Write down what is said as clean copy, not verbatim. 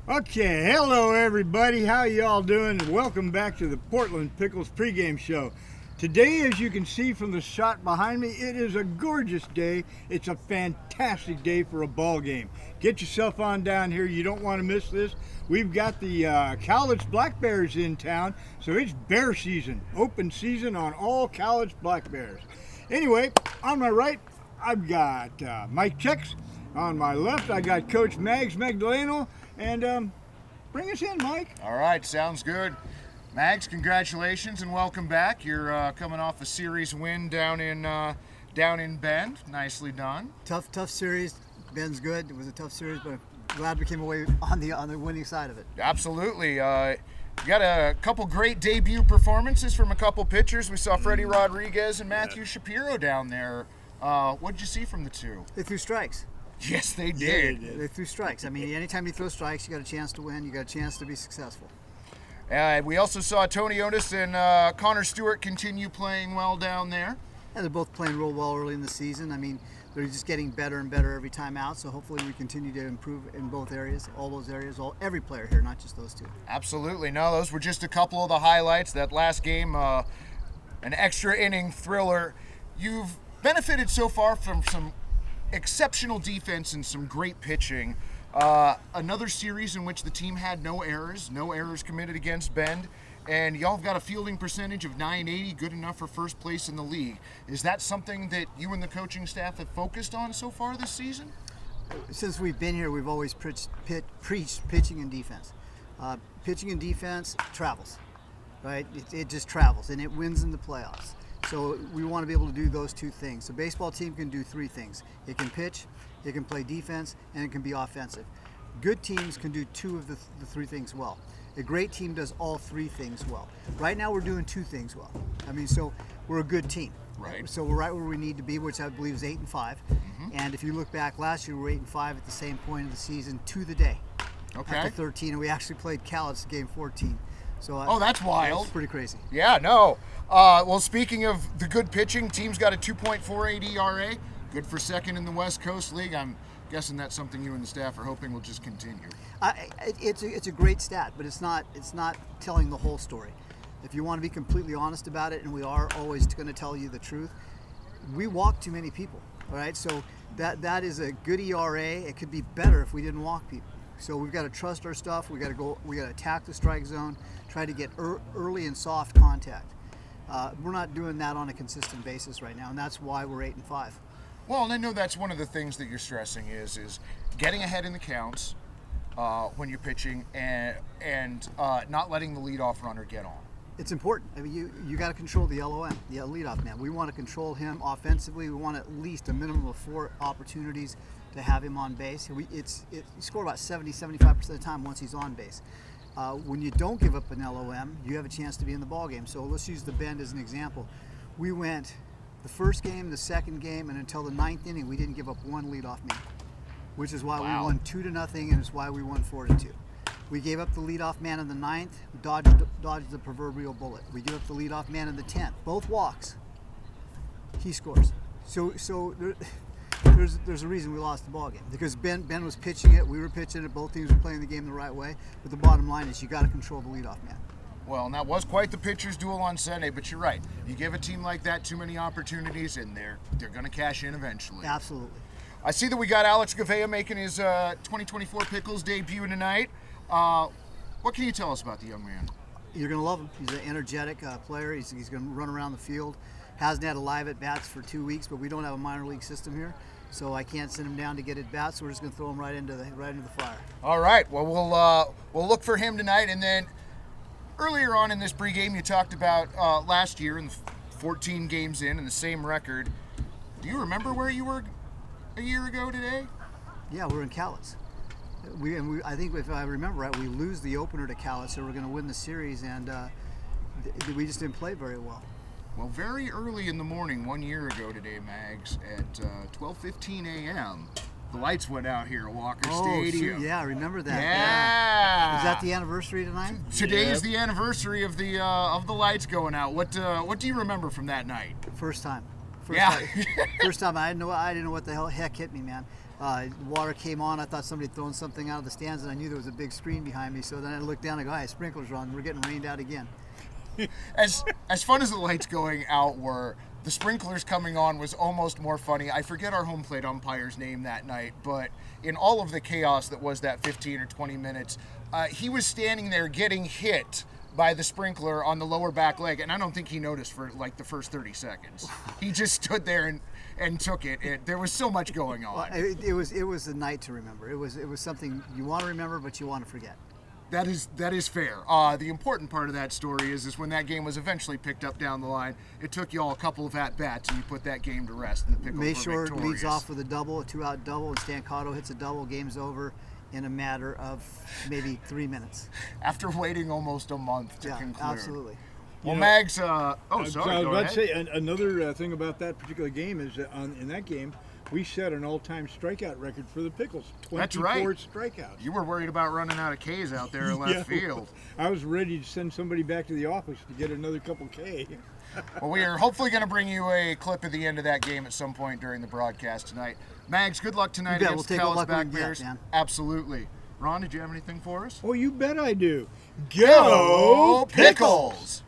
Okay, hello everybody. How y'all doing? Welcome back to the Portland Pickles pregame show. Today, as you can see from the shot behind me, it is a gorgeous day. It's a fantastic day for a ball game. Get yourself on down here. You don't want to miss this. We've got the Cowlitz Black Bears in town, so it's bear season, open season on all Cowlitz Black Bears. Anyway, on my right, I've got Mike Chexx. On my left, I got Coach Magdeleno. And bring us in, Mike. All right, sounds good. Mags, congratulations and welcome back. You're coming off a series win down in Bend. Nicely done. Tough series. Bend's good. It was a tough series, but I'm glad we came away on the winning side of it. Absolutely. You got a couple great debut performances from a couple pitchers. We saw Freddie Rodriguez and Matthew Shapiro down there. What did you see from the two? They threw strikes. Yes, they did. They threw strikes. I mean, anytime you throw strikes, you got a chance to win. You got a chance to be successful. We also saw Tony Otis and Connor Stewart continue playing well down there. Yeah, they're both playing real well early in the season. I mean, they're just getting better and better every time out. So hopefully we continue to improve in both areas, all those areas, every player here, not just those two. Absolutely. No, those were just a couple of the highlights. That last game, an extra inning thriller. You've benefited so far from some exceptional defense and some great pitching. Another series in which the team had no errors committed against Bend, and y'all have got a fielding percentage of .980, good enough for first place in the league. Is that something that you and the coaching staff have focused on so far this season? Since we've been here, we've always preached pitching and defense. Pitching and defense travels, right? It just travels, and it wins in the playoffs. So we want to be able to do those two things. The baseball team can do three things. It can pitch, it can play defense, and it can be offensive. Good teams can do two of the three things well. A great team does all three things well. Right now we're doing two things well. I mean, so we're a good team. Right. So we're right where we need to be, which I believe is 8-5. Mm-hmm. And if you look back last year, we were 8-5 at the same point of the season to the day. Okay. After 13, and we actually played Cowlitz game 14. So that's wild. That's pretty crazy. Yeah, no. Well, speaking of the good pitching, team's got a 2.48 ERA, good for second in the West Coast League. I'm guessing that's something you and the staff are hoping will just continue. It's a great stat, but it's not telling the whole story. If you want to be completely honest about it, and we are always going to tell you the truth, we walk too many people. All right, so that is a good ERA. It could be better if we didn't walk people. So we've got to trust our stuff. We got to attack the strike zone, try to get early and soft contact. We're not doing that on a consistent basis right now, and that's why we're 8-5. Well, and I know that's one of the things that you're stressing is getting ahead in the counts when you're pitching and not letting the leadoff runner get on. It's important. I mean, you got to control the LOM, the leadoff man. We want to control him offensively. We want at least a minimum of 4 opportunities to have him on base. You score about 70-75% of the time once he's on base. When you don't give up an LOM, you have a chance to be in the ball game. So let's use the Bend as an example. We went the first game, the second game, and until the 9th inning, we didn't give up one leadoff man, which is why we won 2-0, and it's why we won 4-2. We gave up the leadoff man in the 9th, dodged the proverbial bullet. We give up the leadoff man in the 10th, both walks. He scores. So there's a reason we lost the ball game, because Ben was pitching it, we were pitching it, both teams were playing the game the right way. But the bottom line is you got to control the leadoff man. Well, and that was quite the pitcher's duel on Sunday, but you're right. You give a team like that too many opportunities, and they're going to cash in eventually. Absolutely. I see that we got Alex Gavea making his 2024 Pickles debut tonight. What can you tell us about the young man? You're going to love him. He's an energetic player. He's going to run around the field. Hasn't had a live at bats for 2 weeks, but we don't have a minor league system here, so I can't send him down to get at bats. So we're just going to throw him right into the fire. All right. Well, we'll look for him tonight. And then earlier on in this pregame, you talked about last year and 14 games in and the same record. Do you remember where you were a year ago today? Yeah, we're in Cowlitz. I think if I remember right, we lose the opener to Cowlitz, so we're going to win the series, and we just didn't play very well. Well, very early in the morning, 1 year ago today, Mags, at 12:15 a.m., the lights went out here at Walker Stadium. Shoot, yeah, I remember that. Yeah. Is that the anniversary tonight? Today is the anniversary of the lights going out. What do you remember from that night? First time. First time. First time. I didn't know what the heck hit me, man. Water came on. I thought somebody had thrown something out of the stands, and I knew there was a big screen behind me. So then I looked down and go, "Hey, sprinklers are on. We're getting rained out again." As fun as the lights going out were, the sprinklers coming on was almost more funny. I forget our home plate umpire's name that night, but in all of the chaos that was that 15 or 20 minutes, he was standing there getting hit by the sprinkler on the lower back leg, and I don't think he noticed for like the first 30 seconds. He just stood there and took it. There was so much going on. Well, it was a night to remember. It was something you want to remember, but you want to forget. That is fair. The important part of that story is when that game was eventually picked up down the line, it took you all a couple of at-bats, and you put that game to rest, and the Pickles were victorious. Mayshore leads off with a double, a 2-out double, and Stancato hits a double. Game's over in a matter of maybe 3 minutes. After waiting almost a month to conclude. Absolutely. Well, Mags, sorry, I was go about ahead. to say, another thing about that particular game is that in that game, we set an all-time strikeout record for the Pickles. 24 That's right. strikeouts. You were worried about running out of Ks out there in left field. I was ready to send somebody back to the office to get another couple K. Well, we are hopefully going to bring you a clip of the end of that game at some point during the broadcast tonight. Mags, good luck tonight against the Cowlitz Black Bears. Absolutely. Ron, did you have anything for us? Oh, you bet I do. Go Pickles!